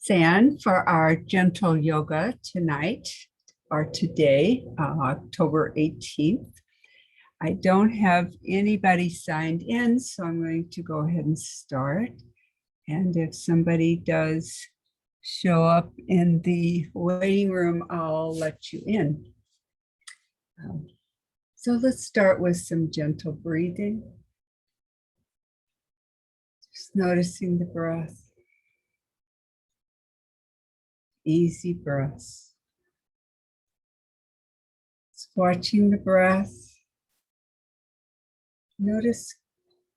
San for our gentle yoga tonight or today, October 18th. I don't have anybody signed in, so I'm going to go ahead and start. And if somebody does show up in the waiting room, I'll let you in. So let's start with some gentle breathing. Just noticing the breath. Easy breaths. Just watching the breath. Notice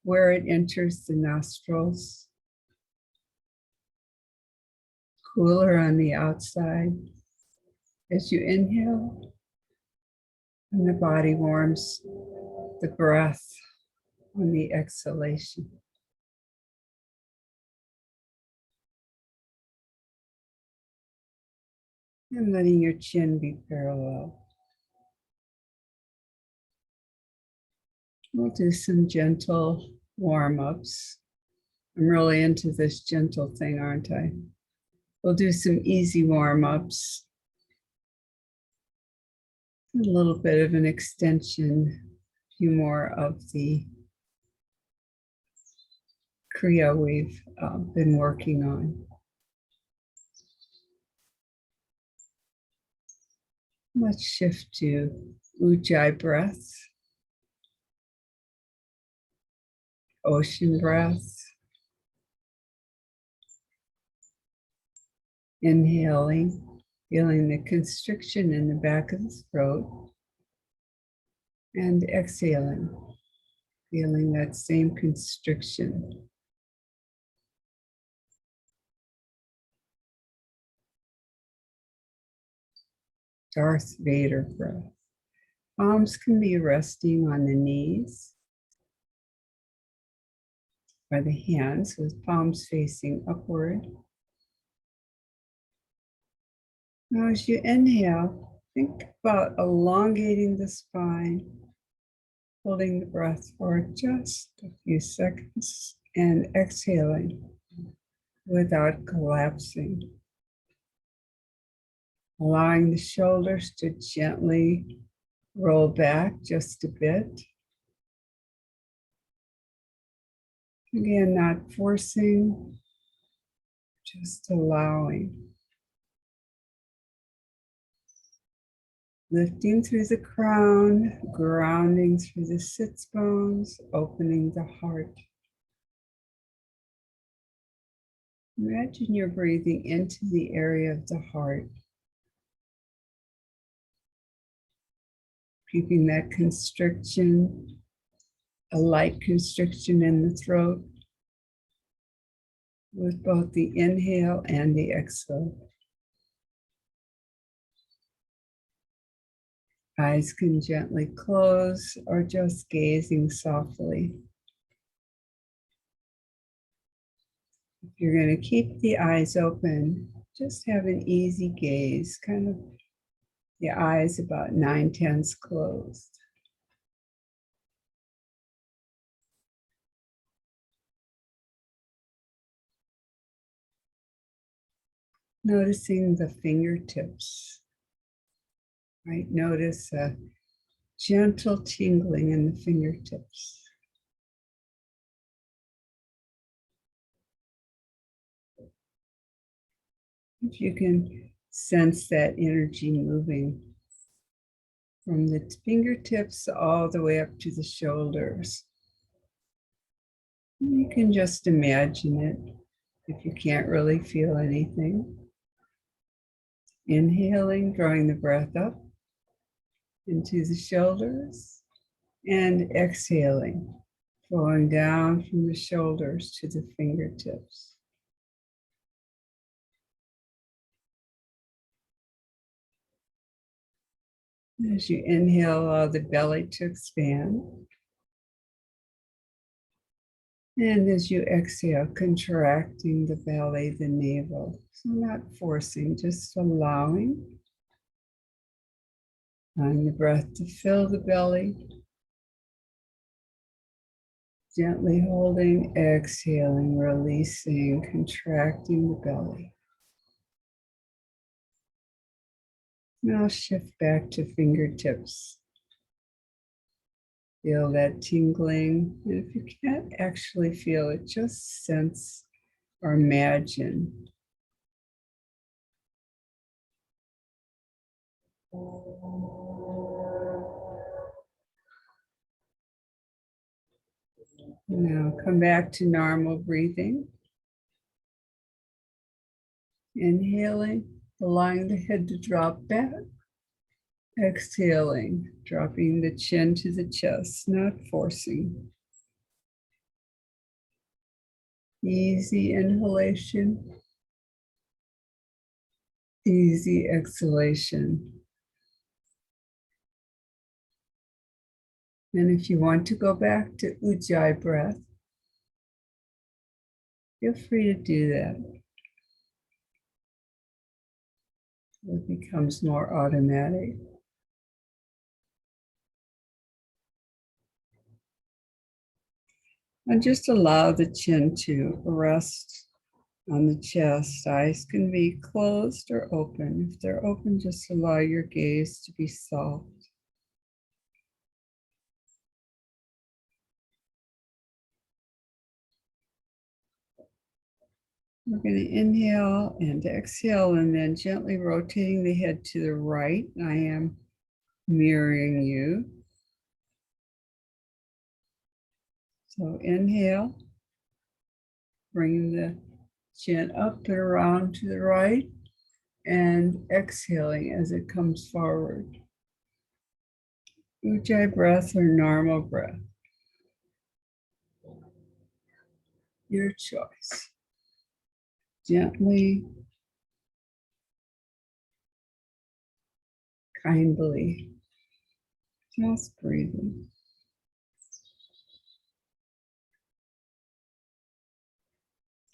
where it enters the nostrils. Cooler on the outside as you inhale, and the body warms the breath on the exhalation. And letting your chin be parallel. We'll do some gentle warm-ups. I'm really into this gentle thing, aren't I? We'll do some easy warm-ups. A little bit of an extension, a few more of the kriya we've been working on. Let's shift to ujjayi breath, ocean breath. Inhaling, feeling the constriction in the back of the throat, and exhaling, feeling that same constriction. Darth Vader breath. Palms can be resting on the knees by the hands with palms facing upward. Now as you inhale, think about elongating the spine, holding the breath for just a few seconds, and exhaling without collapsing. Allowing the shoulders to gently roll back just a bit. Again, not forcing, just allowing. Lifting through the crown, grounding through the sits bones, opening the heart. Imagine you're breathing into the area of the heart. Keeping that constriction, a light constriction in the throat with both the inhale and the exhale. Eyes can gently close or just gazing softly. If you're going to keep the eyes open, just have an easy gaze, kind of the eyes about 9/10 closed. Noticing the fingertips. Right, notice a gentle tingling in the fingertips. If you can sense that energy moving from the fingertips all the way up to the shoulders. You can just imagine it if you can't really feel anything. Inhaling, drawing the breath up into the shoulders, and exhaling, flowing down from the shoulders to the fingertips. As you inhale, allow the belly to expand. And as you exhale, contracting the belly, the navel. So not forcing, just allowing. Allowing the breath to fill the belly. Gently holding, exhaling, releasing, contracting the belly. Now shift back to fingertips. Feel that tingling. And if you can't actually feel it, just sense or imagine. Now come back to normal breathing. Inhaling, allowing the head to drop back. Exhaling, dropping the chin to the chest, not forcing. Easy inhalation, easy exhalation. And if you want to go back to Ujjayi breath, feel free to do that. It becomes more automatic. And just allow the chin to rest on the chest. Eyes can be closed or open. If they're open, just allow your gaze to be soft. We're going to inhale and exhale, and then gently rotating the head to the right. I am mirroring you. So inhale, bringing the chin up and around to the right, and exhaling as it comes forward. Ujjayi breath or normal breath. Your choice. Gently, kindly, just breathing.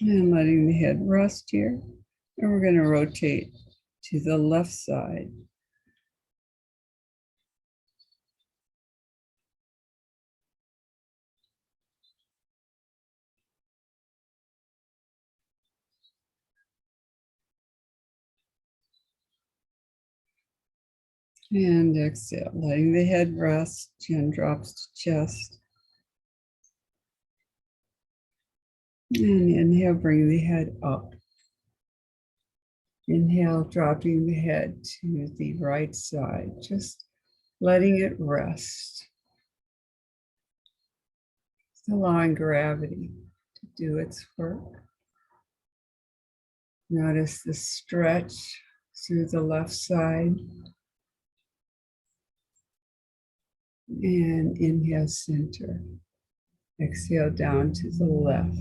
And letting the head rest here. And we're going to rotate to the left side. And exhale, letting the head rest, chin drops to chest. And inhale, bring the head up. Inhale, dropping the head to the right side, just letting it rest. Just allowing gravity to do its work. Notice the stretch through the left side. And inhale, center. Exhale down to the left.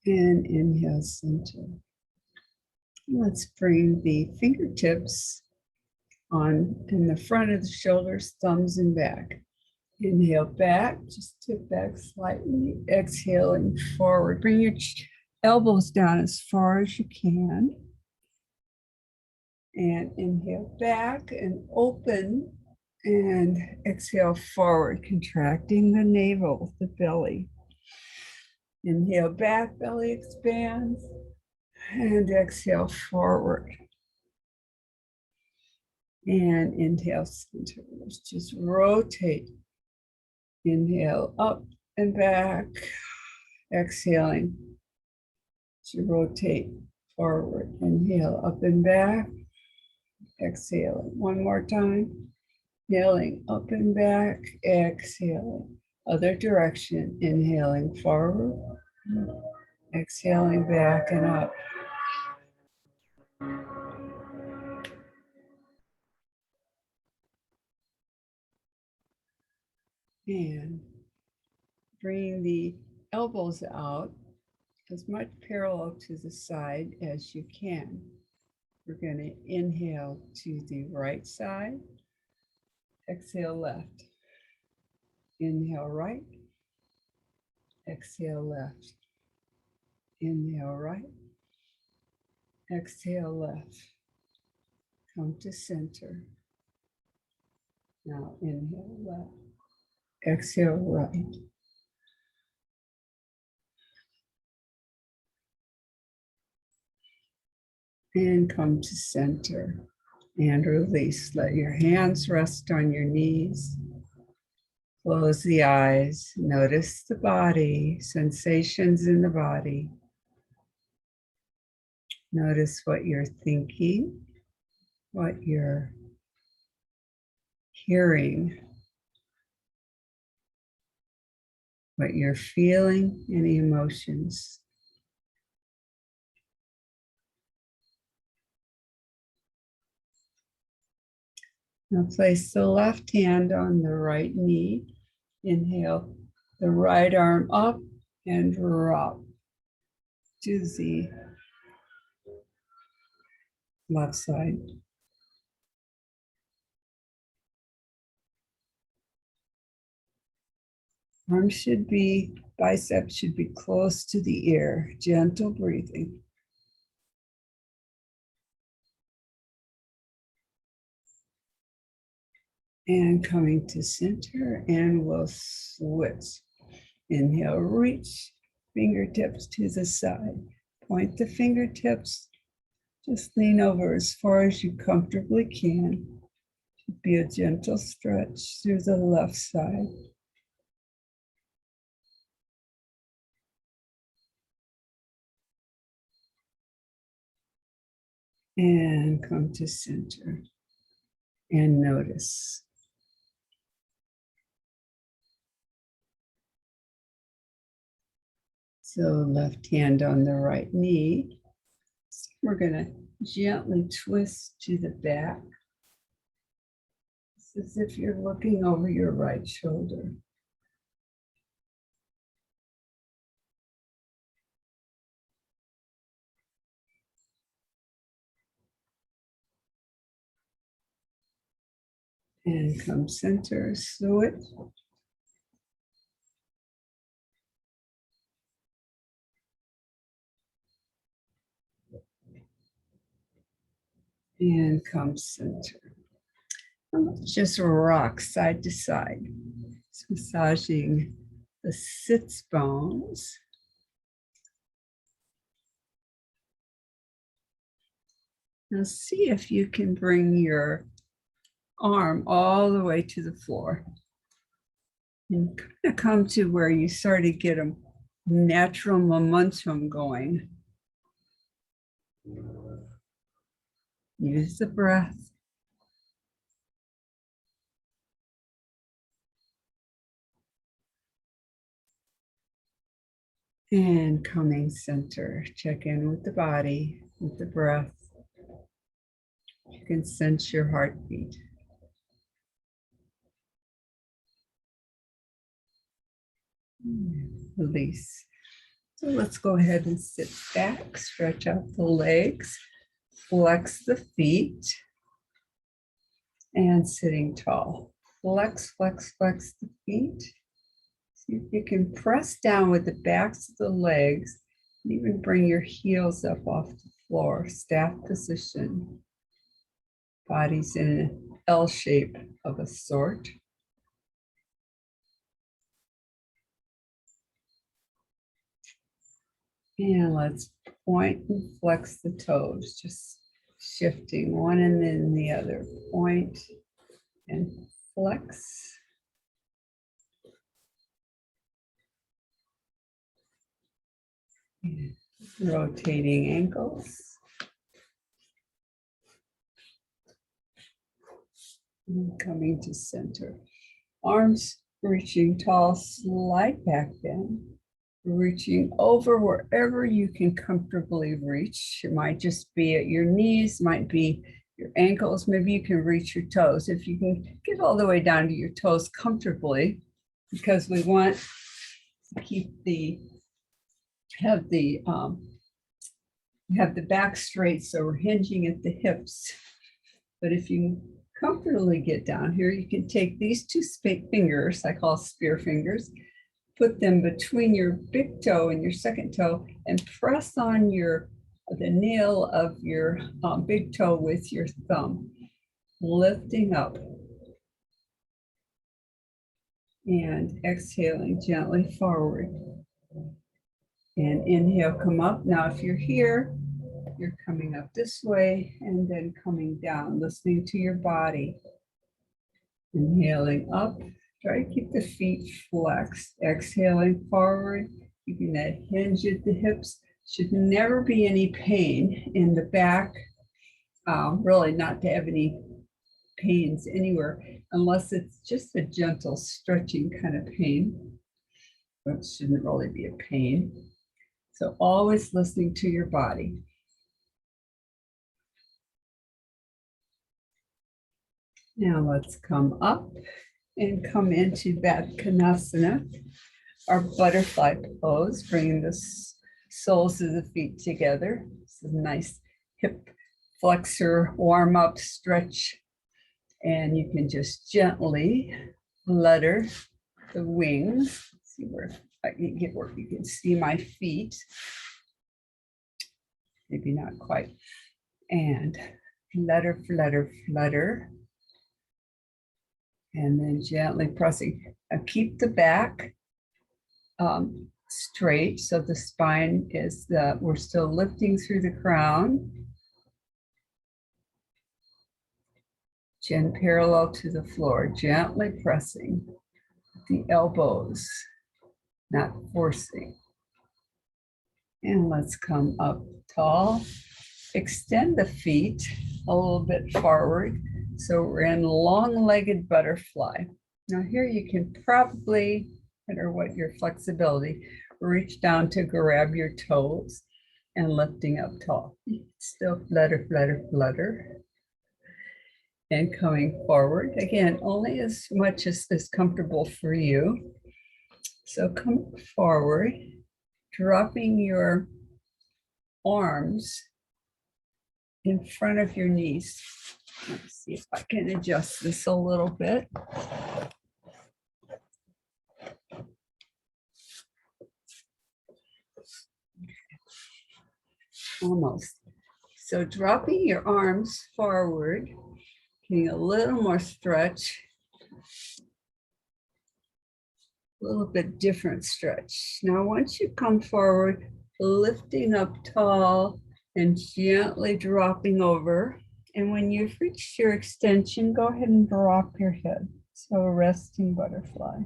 And inhale, center. Let's bring the fingertips on in the front of the shoulders, thumbs and back. Inhale back, just tip back slightly. Exhaling forward. Bring your elbows down as far as you can. And inhale back and open. And exhale forward, contracting the navel, the belly. Inhale back, belly expands. And exhale forward. And inhale, center. Let's just rotate. Inhale up and back. Exhaling to rotate forward. Inhale up and back. Exhaling. One more time. Inhaling up and back. Exhaling. Other direction. Inhaling forward. Exhaling back and up. And bring the elbows out as much parallel to the side as you can. We're going to inhale to the right side, exhale left. Inhale right, exhale left. Inhale right, exhale left. Come to center. Now inhale left. Exhale right. And come to center and release. Let your hands rest on your knees. Close the eyes. Notice the body, sensations in the body. Notice what you're thinking, what you're hearing, what you're feeling, any emotions. Now place the left hand on the right knee. Inhale the right arm up and drop to the left side. Arms should be, biceps should be close to the ear. Gentle breathing. And coming to center, and we'll switch. Inhale, reach fingertips to the side. Point the fingertips. Just lean over as far as you comfortably can. Should be a gentle stretch through the left side. And come to center and notice. So left hand on the right knee. We're going to gently twist to the back. It's as if you're looking over your right shoulder. And come center, switch. And come center. Just rock side to side. It's massaging the sits bones. Now see if you can bring your arm all the way to the floor. And kind of come to where you start to get a natural momentum going. Use the breath. And coming center, check in with the body, with the breath. You can sense your heartbeat. Release. So let's go ahead and sit back, stretch out the legs, flex the feet, and sitting tall. Flex, flex, flex the feet. See if you can press down with the backs of the legs and even bring your heels up off the floor, staff position. Body's in an L shape of a sort. And let's point and flex the toes, just shifting one and then the other. Point and flex. And rotating ankles. And coming to center. Arms reaching tall, slide back bend. Reaching over wherever you can comfortably reach. It might just be at your knees, might be your ankles, maybe you can reach your toes. If you can get all the way down to your toes comfortably, because we want to keep have the back straight, so we're hinging at the hips. But if you comfortably get down here, you can take these two fingers, I call spear fingers, put them between your big toe and your second toe and press on the nail of your big toe with your thumb, lifting up. And exhaling gently forward. And inhale, come up. Now, if you're here, you're coming up this way and then coming down, listening to your body. Inhaling up, try to keep the feet flexed. Exhaling forward, keeping that hinge at the hips. Should never be any pain in the back, really not to have any pains anywhere, unless it's just a gentle stretching kind of pain. It shouldn't really be a pain. So always listening to your body. Now let's come up and come into Konasana, our butterfly pose, bringing the soles of the feet together. This is a nice hip flexor, warm up, stretch. And you can just gently flutter the wings. Let's see where I can get where you can see my feet. Maybe not quite. And flutter, flutter, flutter. And then gently pressing. Keep the back straight, so the spine is we're still lifting through the crown. Chin parallel to the floor, gently pressing the elbows, not forcing. And let's come up tall. Extend the feet a little bit forward. So we're in long-legged butterfly. Now here you can probably, no matter what your flexibility, reach down to grab your toes and lifting up tall. Still flutter, flutter, flutter. And coming forward, again, only as much as is comfortable for you. So come forward, dropping your arms in front of your knees. Let's see if I can adjust this a little bit. Almost. So dropping your arms forward, getting a little more stretch, a little bit different stretch. Now, once you come forward, lifting up tall and gently dropping over. And when you've reached your extension, go ahead and drop your head. So a resting butterfly.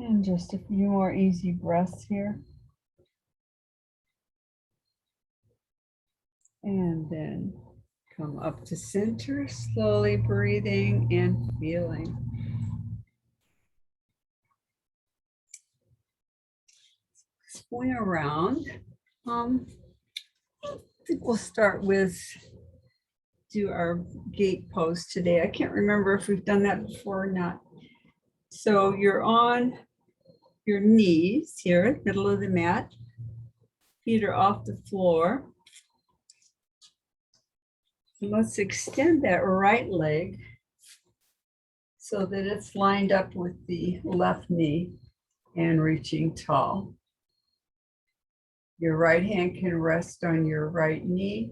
And just a few more easy breaths here. And then come up to center, slowly breathing and feeling. Swing around. I think we'll start with do our gate pose today. I can't remember if we've done that before or not. So you're on your knees here, middle of the mat. Feet are off the floor. And let's extend that right leg so that it's lined up with the left knee and reaching tall. Your right hand can rest on your right knee.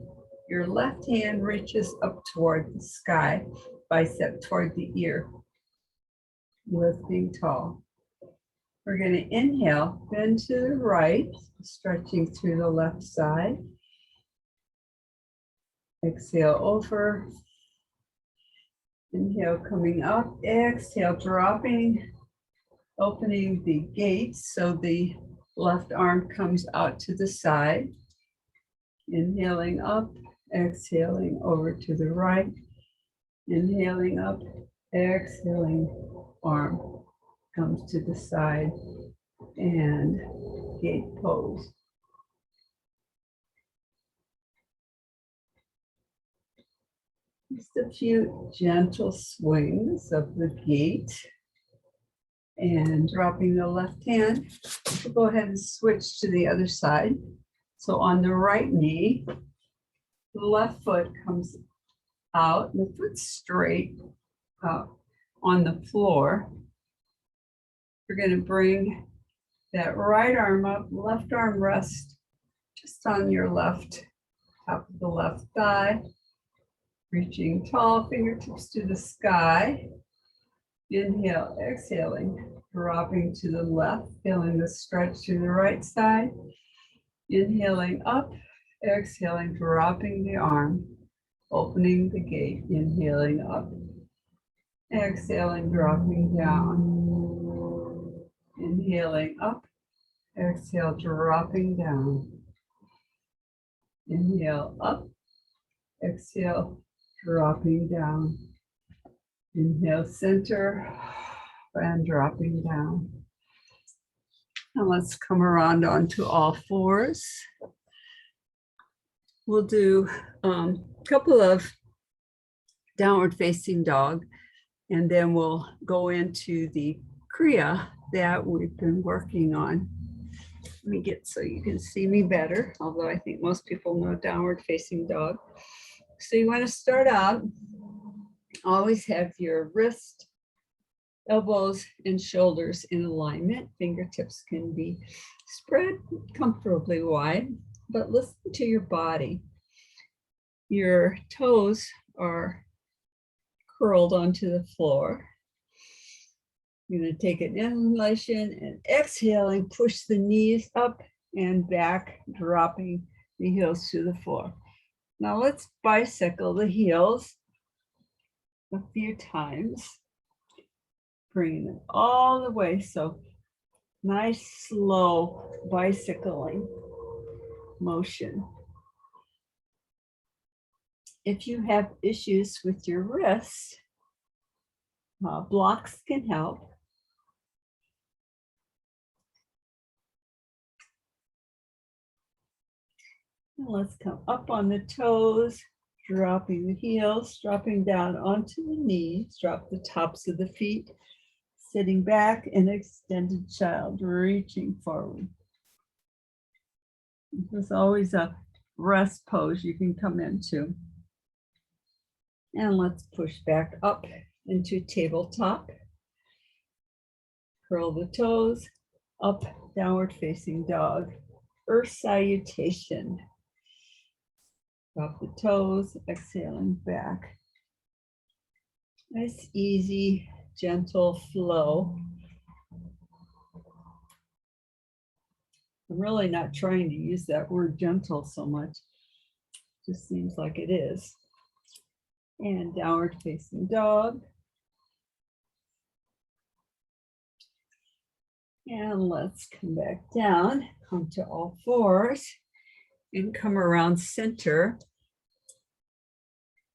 Your left hand reaches up toward the sky, bicep toward the ear, lifting tall. We're going to inhale, bend to the right, stretching through the left side. Exhale over. Inhale, coming up. Exhale, dropping, opening the gates so the left arm comes out to the side. Inhaling up, exhaling over to the right. Inhaling up, exhaling, arm comes to the side, and gate pose. Just a few gentle swings of the gate. And dropping the left hand, we'll go ahead and switch to the other side. So on the right knee, the left foot comes out, and the foot's straight on the floor. We're going to bring that right arm up, left arm rest just on your left, top of the left thigh. Reaching tall, fingertips to the sky. Inhale, exhaling, dropping to the left, feeling the stretch to the right side. Inhaling up, exhaling, dropping the arm, opening the gate, inhaling up, exhaling, dropping down. Inhaling up, exhale, dropping down. Inhale up, exhale, dropping down. Inhale, center, and dropping down. Now let's come around onto all fours. We'll do a couple of downward facing dog, and then we'll go into the kriya that we've been working on. Let me get so you can see me better, although I think most people know downward facing dog. So you want to start out, always have your wrist, elbows, and shoulders in alignment. Fingertips can be spread comfortably wide, but listen to your body. Your toes are curled onto the floor. You're going to take an inhalation and exhaling, push the knees up and back, dropping the heels to the floor. Now let's bicycle the heels a few times, bringing them all the way. So nice, slow bicycling motion. If you have issues with your wrists, blocks can help. And let's come up on the toes, dropping the heels, dropping down onto the knees, drop the tops of the feet, sitting back in extended child, reaching forward. There's always a rest pose you can come into. And let's push back up into tabletop. Curl the toes, up, downward facing dog, earth salutation. Drop the toes, exhaling back. Nice, easy, gentle flow. I'm really not trying to use that word gentle so much. Just seems like it is. And downward facing dog. And let's come back down, come to all fours, and come around center.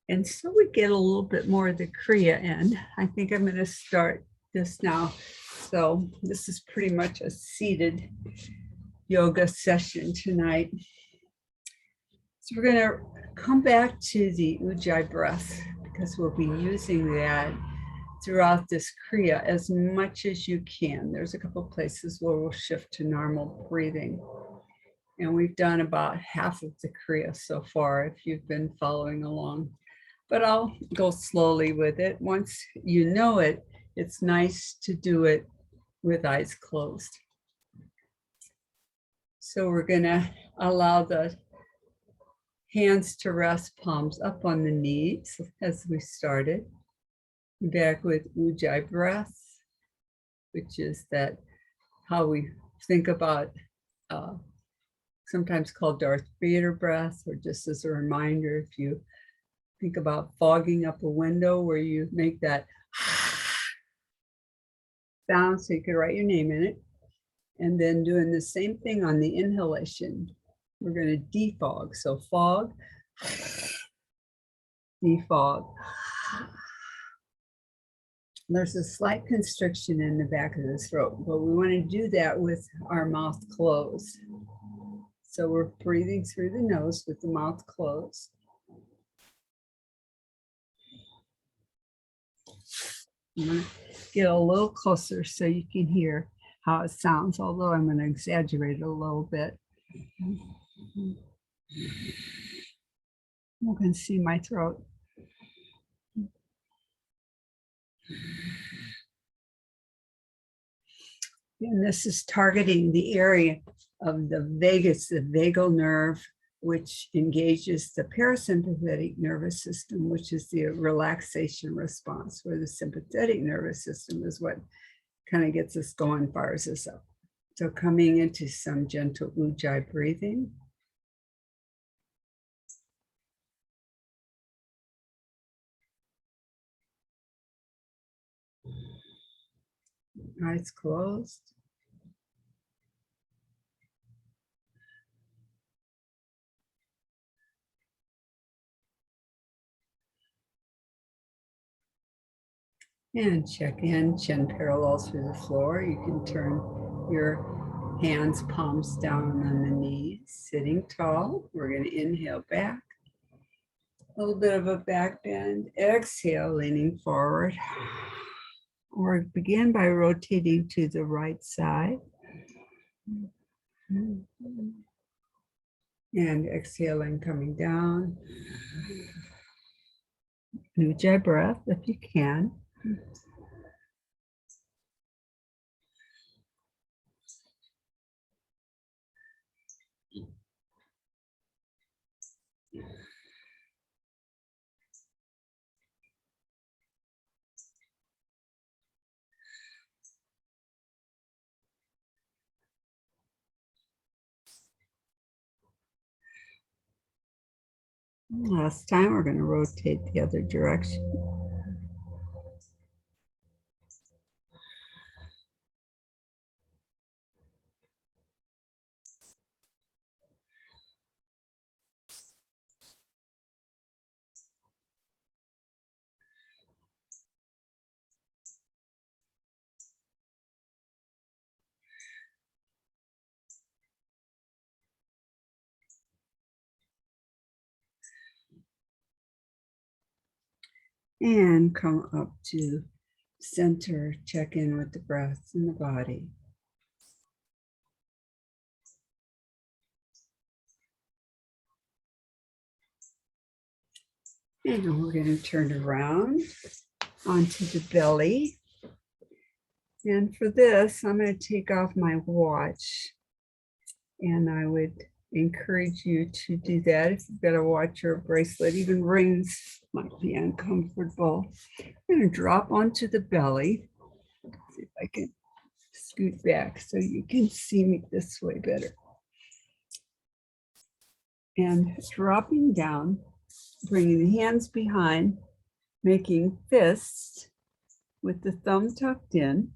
And so we get a little bit more of the kriya in. I think I'm going to start this now. So this is pretty much a seated yoga session tonight. So we're going to come back to the ujjayi breath, because we'll be using that throughout this kriya as much as you can. There's a couple of places where we'll shift to normal breathing. And we've done about half of the kriya so far, if you've been following along. But I'll go slowly with it. Once you know it, it's nice to do it with eyes closed. So we're going to allow the hands to rest, palms up on the knees as we started. Back with ujjayi breath, which is that how we think about sometimes called Darth Vader breath, or just as a reminder, if you think about fogging up a window where you make that sound so you can write your name in it, and then doing the same thing on the inhalation. We're going to defog. So fog, defog. There's a slight constriction in the back of the throat, but we want to do that with our mouth closed. So we're breathing through the nose with the mouth closed. I'm going to get a little closer so you can hear how it sounds, although I'm going to exaggerate it a little bit. You can see my throat. And this is targeting the area of the vagus, the vagal nerve, which engages the parasympathetic nervous system, which is the relaxation response, where the sympathetic nervous system is what kind of gets us going, fires us up. So coming into some gentle ujjayi breathing. Eyes closed. And check in, chin parallel through the floor. You can turn your hands, palms down on the knees, sitting tall. We're going to inhale back. A little bit of a back bend. Exhale, leaning forward. Or begin by rotating to the right side. And exhaling, coming down. Ujjayi breath if you can. Last time, we're going to rotate the other direction. And come up to center, check in with the breath in the body. And we're going to turn around onto the belly. And for this, I'm going to take off my watch. And I would encourage you to do that. If you've got a watch or a bracelet, even rings might be uncomfortable. I'm going to drop onto the belly. See if I can scoot back so you can see me this way better. And dropping down, bringing the hands behind, making fists with the thumb tucked in,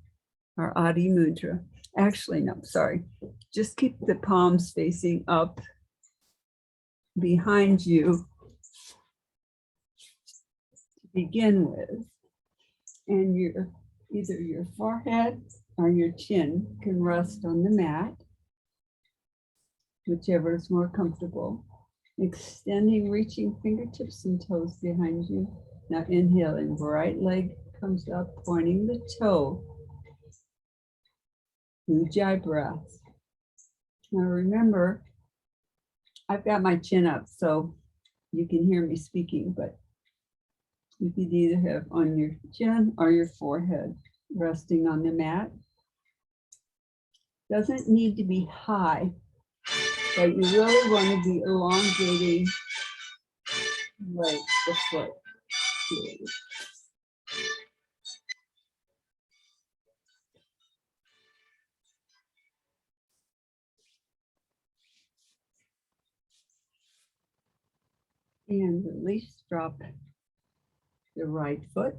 our Adi Mudra. Actually, no, sorry. Just keep the palms facing up behind you to begin with. And either your forehead or your chin can rest on the mat, whichever is more comfortable. Extending, reaching fingertips and toes behind you. Now inhaling, right leg comes up, pointing the toe. Ujjayi breath. Now remember, I've got my chin up, so you can hear me speaking, but you could either have on your chin or your forehead resting on the mat. Doesn't need to be high, but you really want to be elongating right the foot. And release, drop the right foot.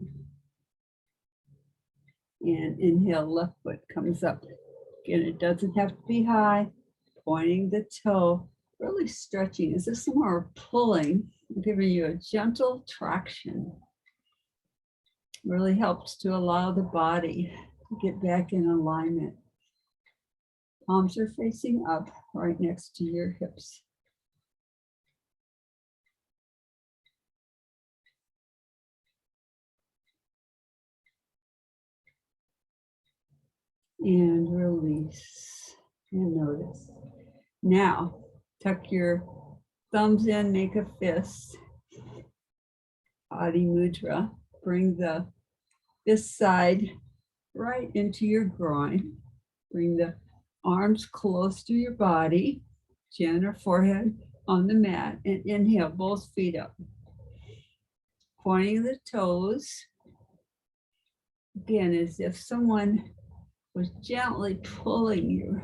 And inhale, left foot comes up. Again, it doesn't have to be high. Pointing the toe, really stretching. Is this more pulling? Giving you a gentle traction. Really helps to allow the body to get back in alignment. Palms are facing up, right next to your hips. And release and notice. Now, tuck your thumbs in, make a fist. Adi Mudra. Bring the fist side right into your groin. Bring the arms close to your body, chin or forehead on the mat, and inhale, both feet up. Pointing the toes, again, as if someone was gently pulling you,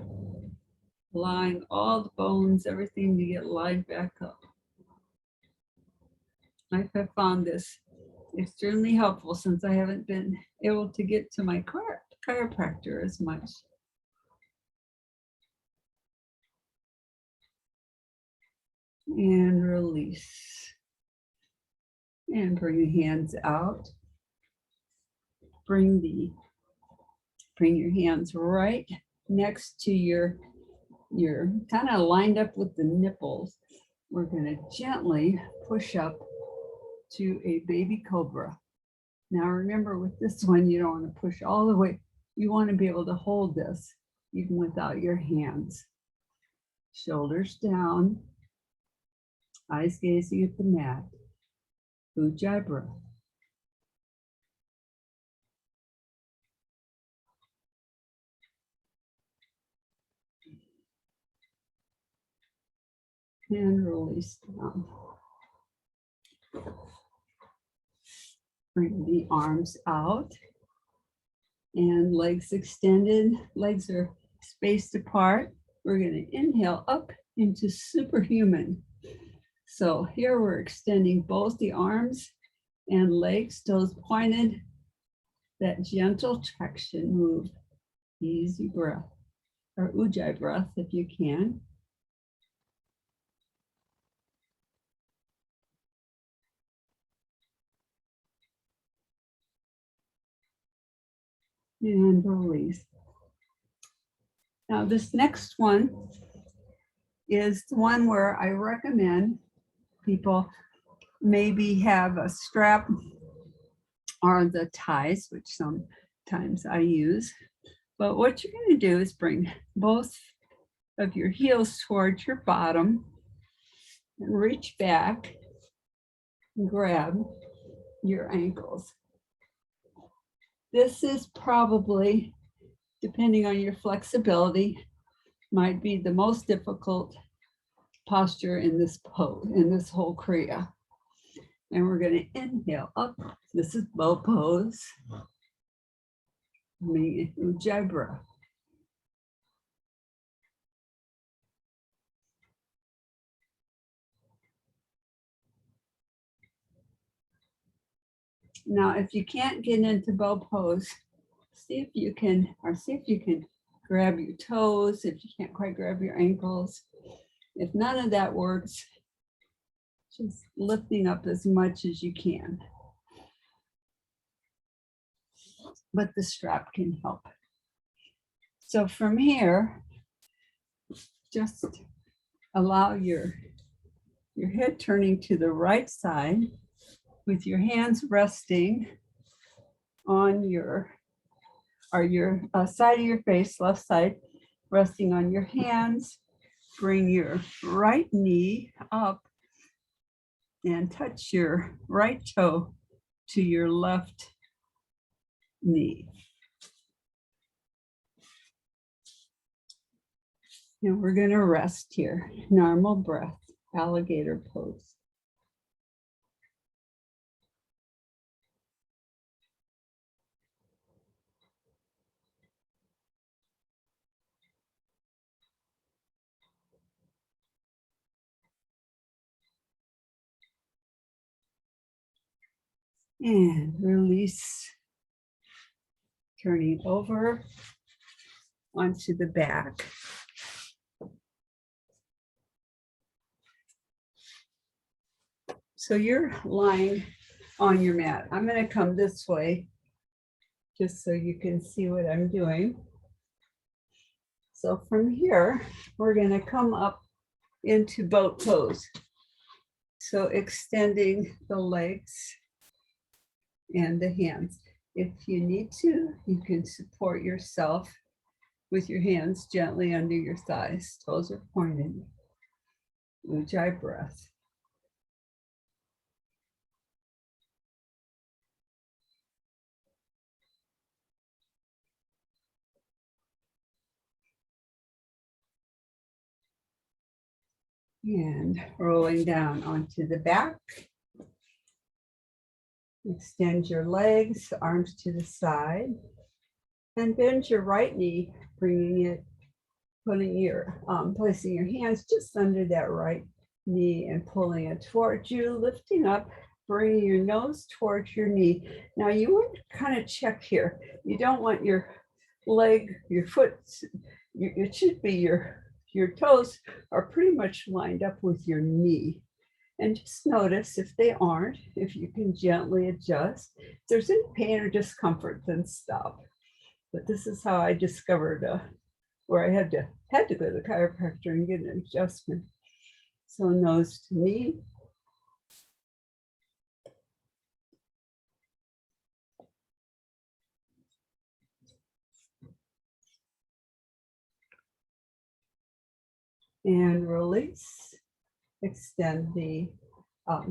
allowing all the bones, everything to get lined back up. I have found this extremely helpful since I haven't been able to get to my chiropractor as much. And release. And bring the hands out. Bring your hands right next to your kind of lined up with the nipples. We're going to gently push up to a baby cobra. Now remember, with this one, you don't want to push all the way. You want to be able to hold this even without your hands. Shoulders down, eyes gazing at the mat. Ujjayi breath. And release down. Bring the arms out and legs extended. Legs are spaced apart. We're going to inhale up into superhuman. So here we're extending both the arms and legs, toes pointed. That gentle traction move. Easy breath, or ujjayi breath if you can. And release. Now this next one is the one where I recommend people maybe have a strap or the ties, which sometimes I use. But what you're going to do is bring both of your heels towards your bottom and reach back and grab your ankles. This is probably, depending on your flexibility, might be the most difficult posture in this pose, in this whole kriya. And we're going to inhale up. This is bow pose. Ujjayi breath. Now, if you can't get into bow pose, see if you can grab your toes, if you can't quite grab your ankles. If none of that works, just lifting up as much as you can. But the strap can help. So from here, just allow your head turning to the right side with your hands resting on your side of your face, left side, resting on your hands. Bring your right knee up and touch your right toe to your left knee. And we're going to rest here. Normal breath, alligator pose. And release, turning over onto the back. So you're lying on your mat. I'm going to come this way just so you can see what I'm doing. So from here, we're going to come up into boat pose. So extending the legs and the hands. If you need to, you can support yourself with your hands gently under your thighs. Toes are pointed. Ujjayi breath. And rolling down onto the back. Extend your legs, arms to the side, and bend your right knee, placing your hands just under that right knee and pulling it towards you, lifting up, bringing your nose towards your knee. Now you want to kind of check here. You don't want your leg, your foot, it should be your toes are pretty much lined up with your knee. And just notice if they aren't, if you can gently adjust. If there's any pain or discomfort, then stop. But this is how I discovered where I had to go to the chiropractor and get an adjustment. So nose to knee. And release. Extend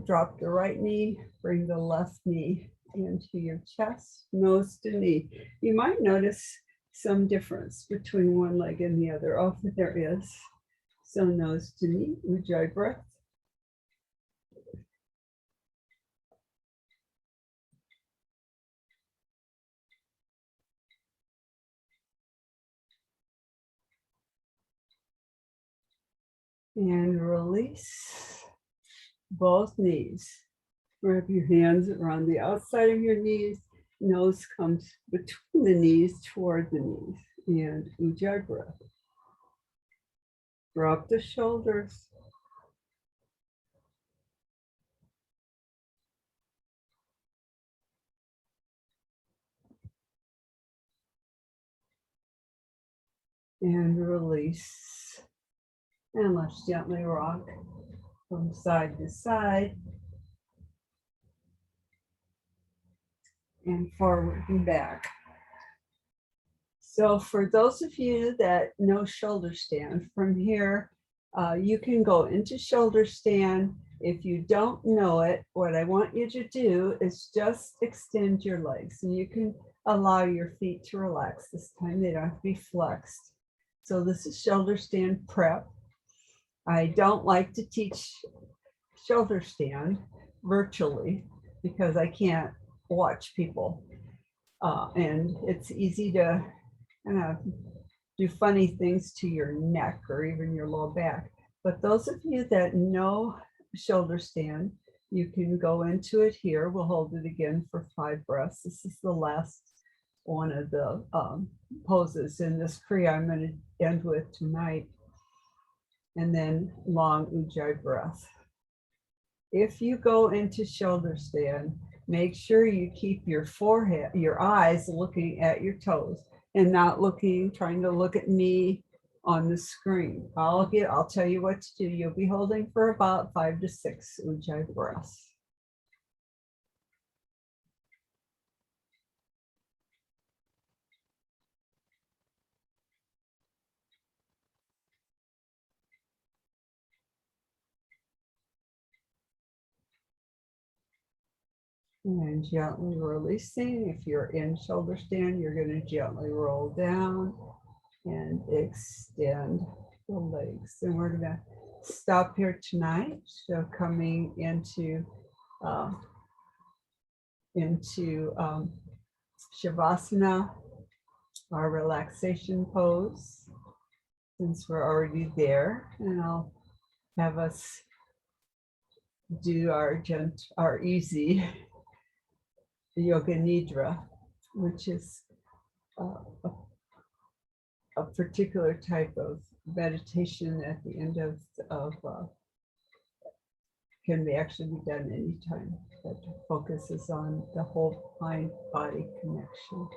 drop the right knee, bring the left knee into your chest, nose to knee. You might notice some difference between one leg and the other. Often there is. So nose to knee, ujjayi breath. And release both knees. Wrap your hands around the outside of your knees. Nose comes between the knees toward the knees. And ujjayi breath. Drop the shoulders. And release. And let's gently rock from side to side. And forward and back. So for those of you that know shoulder stand, from here, you can go into shoulder stand. If you don't know it, what I want you to do is just extend your legs, and you can allow your feet to relax this time. They don't have to be flexed. So this is shoulder stand prep. I don't like to teach shoulder stand virtually because I can't watch people. And it's easy to do funny things to your neck or even your low back. But those of you that know shoulder stand, you can go into it here. We'll hold it again for 5 breaths. This is the last one of the poses in this kriya I'm going to end with tonight. And then long ujjayi breath. If you go into shoulder stand, make sure you keep your eyes looking at your toes and not trying to look at me on the screen. I'll tell you what to do. You'll be holding for about 5 to 6 ujjayi breaths. And gently releasing. If you're in shoulder stand, you're going to gently roll down and extend the legs. And we're going to stop here tonight. So coming into Shavasana, our relaxation pose, since we're already there. And I'll have us do our easy yoga nidra, which is a particular type of meditation at the end of can actually be done anytime, that focuses on the whole mind-body connection.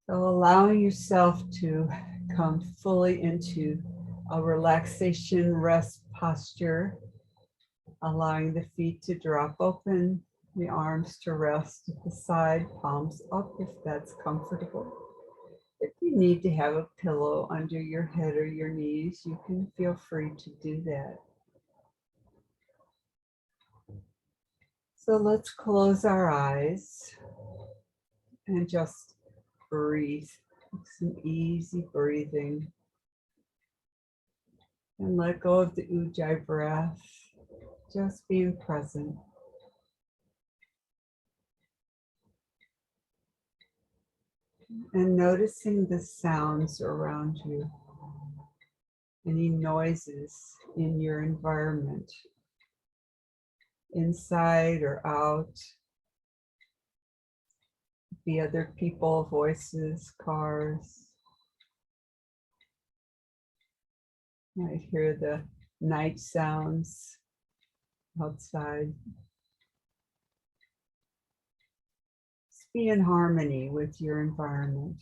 So allowing yourself to come fully into a relaxation rest posture, allowing the feet to drop open, the arms to rest at the side, palms up if that's comfortable. If you need to have a pillow under your head or your knees, you can feel free to do that. So let's close our eyes and just breathe. Some easy breathing. And let go of the ujjayi breath, just being present. And noticing the sounds around you, any noises in your environment, inside or out, the other people, voices, cars. You might hear the night sounds outside. Just be in harmony with your environment.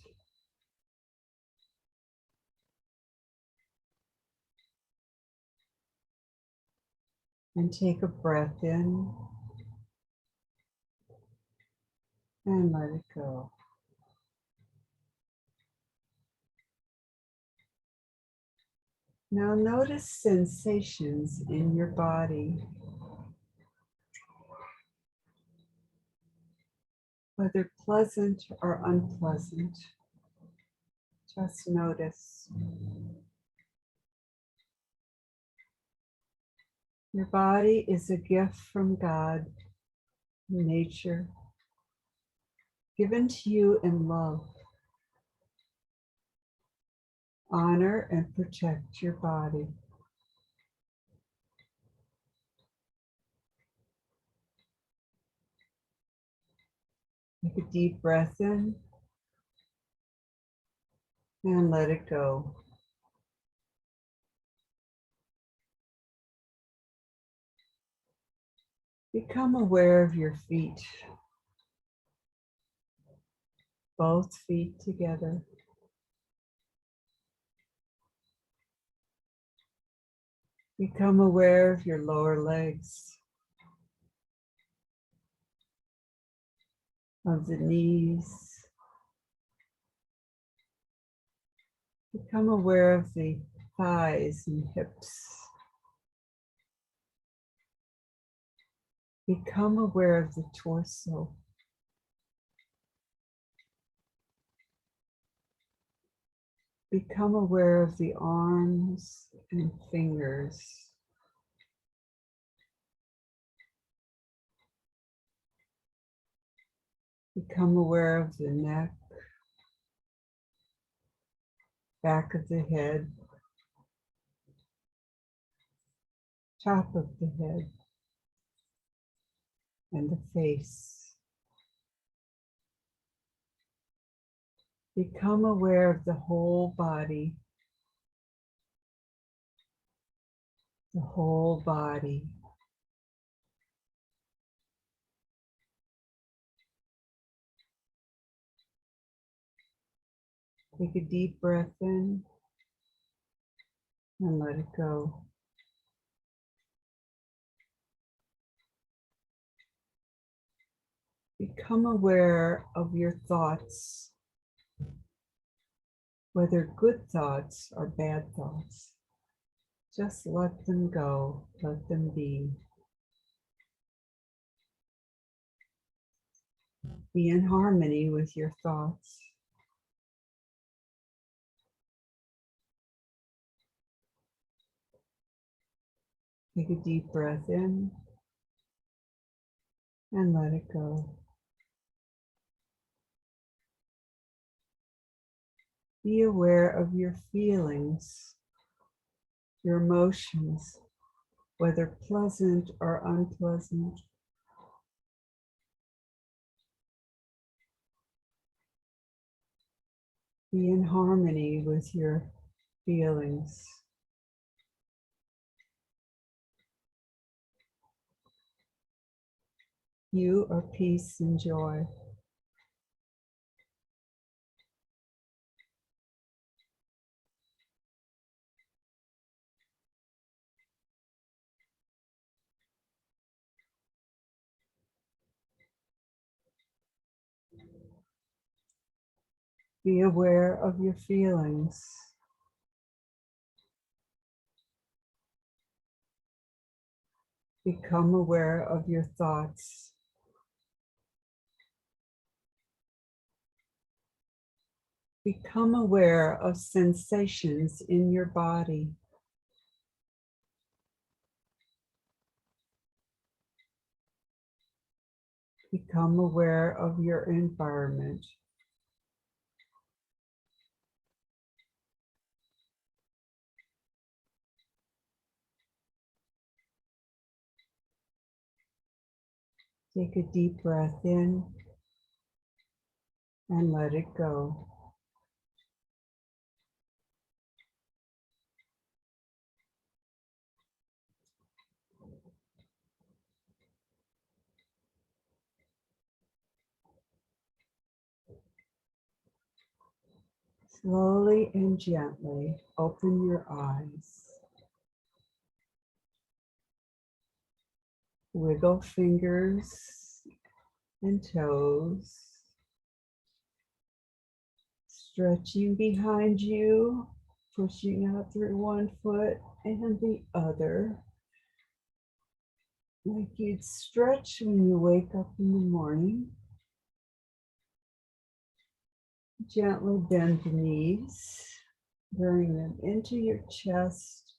And take a breath in and let it go. Now notice sensations in your body, whether pleasant or unpleasant. Just notice. Your body is a gift from God, nature, given to you in love. Honor and protect your body. Take a deep breath in and let it go. Become aware of your feet, both feet together. Become aware of your lower legs, of the knees. Become aware of the thighs and hips. Become aware of the torso. Become aware of the arms and fingers. Become aware of the neck, back of the head, top of the head, and the face. Become aware of the whole body, the whole body. Take a deep breath in and let it go. Become aware of your thoughts, whether good thoughts or bad thoughts. Just let them go, let them be. Be in harmony with your thoughts. Take a deep breath in and let it go. Be aware of your feelings, your emotions, whether pleasant or unpleasant. Be in harmony with your feelings. You are peace and joy. Be aware of your feelings. Become aware of your thoughts. Become aware of sensations in your body. Become aware of your environment. Take a deep breath in and let it go. Slowly and gently open your eyes. Wiggle fingers and toes. Stretching behind you, pushing out through one foot and the other. Like you'd stretch when you wake up in the morning. Gently bend the knees, bring them into your chest,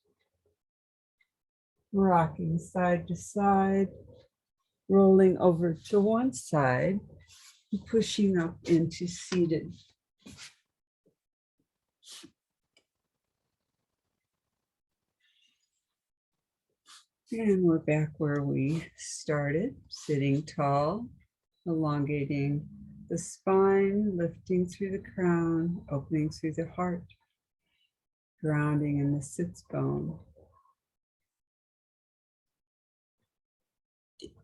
rocking side to side, rolling over to one side, pushing up into seated. And we're back where we started, sitting tall, elongating the spine, lifting through the crown, opening through the heart, grounding in the sits bone.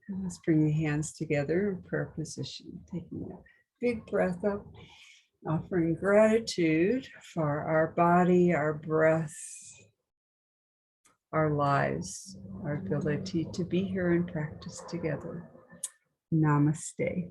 And let's bring the hands together in prayer position, taking a big breath up, offering gratitude for our body, our breath, our lives, our ability to be here and practice together. Namaste.